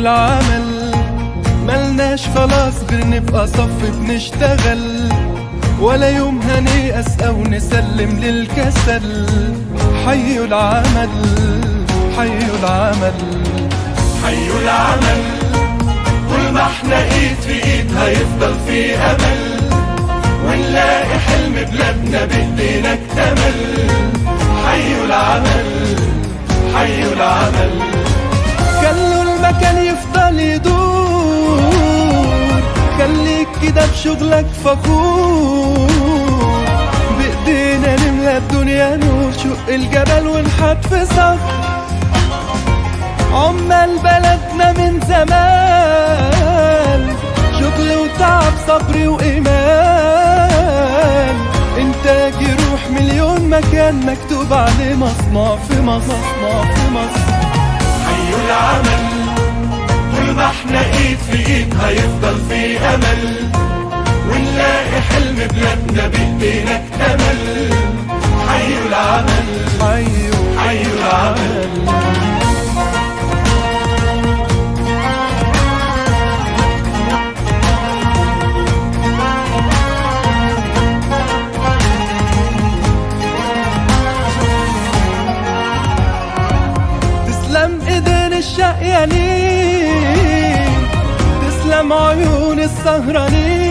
العمل، ملناش خلاص غير نبقى صف بنشتغل، ولا يوم هنيأس أو نسلم للكسل. حيوا العمل، حيوا العمل، حيوا العمل. طول ما احنا ايد في ايد هيفضل في امل، ونلاقي حلم بلادنا بايدينا اكتمل. حيوا العمل، حيوا العمل. خلوا المكان يفضل يدور، خليك كده بشغلك فخور، بايدينا نملى الدنيا نور، شق الجبل ونحط في صف. عمال بلدنا من زمان، شغل وتعب صبر وإيمان، إنتاج يروح مليون مكان، مكتوب عليه مصنع في مصر، مصنع في مصر. حيوا العمل. طول ما احنا ايد في ايد هيفضل في امل، ونلاقي حلم بلادنا بايدينا اكتمل. حيوا العمل، حيوا حيوا العمل. تسلم ايدين الشقيانين، تسلم عيون السهرانين،